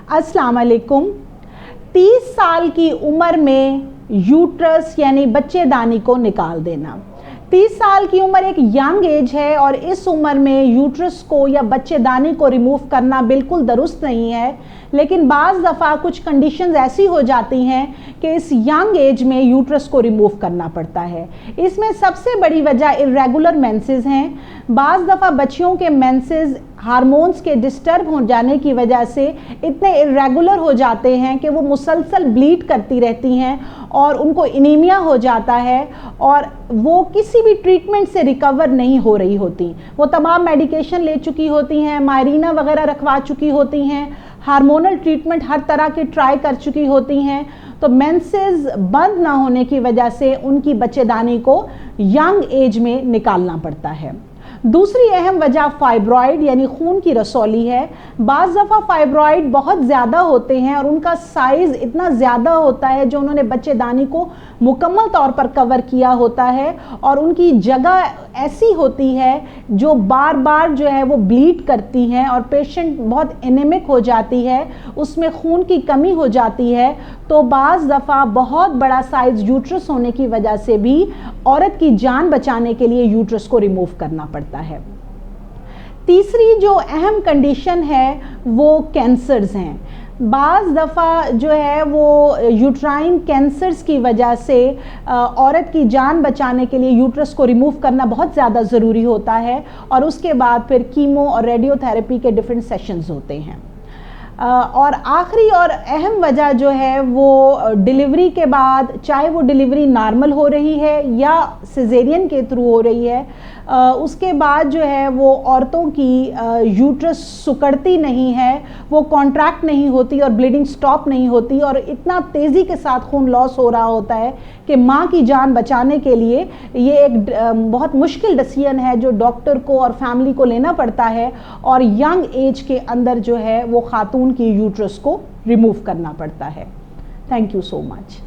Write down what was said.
अस्सलाम वालेकुम। 30 साल की उम्र में यूट्रस यानी बच्चेदानी को निकाल देना। 30 साल की उम्र एक यंग एज है और इस उम्र में यूट्रस को या बच्चेदानी को रिमूव करना बिल्कुल दुरुस्त नहीं है, लेकिन बाज़ दफ़ा कुछ कंडीशंस ऐसी हो जाती हैं कि इस यंग एज में यूट्रस को रिमूव करना पड़ता है। इसमें सबसे बड़ी वजह इर्रेगुलर मेंसेस हैं। बाज़ दफ़ा बच्चियों के मेंसेस हार्मोन्स के डिस्टर्ब हो जाने की वजह से इतने इर्रेगुलर हो जाते हैं कि वो मुसलसल ब्लीड करती रहती हैं और उनको एनीमिया हो जाता है और वो किसी भी ट्रीटमेंट से रिकवर नहीं हो रही होती। वो तमाम मेडिकेशन ले चुकी होती हैं, मायरीना वगैरह रखवा चुकी होती हैं, हार्मोनल ट्रीटमेंट हर तरह के ट्राई कर चुकी होती हैं, तो मेंसेस बंद ना होने की वजह से उनकी बच्चेदानी को यंग एज में निकालना पड़ता है। दूसरी अहम वजह फाइब्रॉइड यानी खून की रसौली है। बाज़ दफ़ा फाइब्रॉइड बहुत ज़्यादा होते हैं और उनका साइज़ इतना ज़्यादा होता है जो उन्होंने बच्चेदानी को मुकम्मल तौर पर कवर किया होता है और उनकी जगह ऐसी होती है जो बार बार जो है वो ब्लीड करती हैं और पेशेंट बहुत एनेमिक हो जाती है, उसमें खून की कमी हो जाती है। तो बाज़ दफ़ा बहुत बड़ा साइज़ यूट्रस होने की वजह से भी औरत की जान बचाने के लिए यूट्रस को रिमूव करना पड़ता है। तीसरी जो अहम कंडीशन है वो कैंसर्स हैं। बाज़ दफ़ा जो है वो यूट्राइन कैंसर्स की वजह से औरत की जान बचाने के लिए यूट्रस को रिमूव करना बहुत ज़्यादा ज़रूरी होता है और उसके बाद फिर कीमो और रेडियोथेरेपी के डिफरेंट सेशंस होते हैं। और आखिरी और अहम वजह जो है वो डिलीवरी के बाद, चाहे वो डिलीवरी नॉर्मल हो रही है या सिजेरियन के थ्रू हो रही है, उसके बाद जो है वो औरतों की यूट्रस सिकुड़ती नहीं है, वो कॉन्ट्रैक्ट नहीं होती और ब्लीडिंग स्टॉप नहीं होती और इतना तेज़ी के साथ खून लॉस हो रहा होता है कि माँ की जान बचाने के लिए ये एक बहुत मुश्किल डिसीजन है जो डॉक्टर को और फैमिली को लेना पड़ता है और यंग एज के अंदर जो है वो खातून की यूट्रस को रिमूव करना पड़ता है। Thank you so much.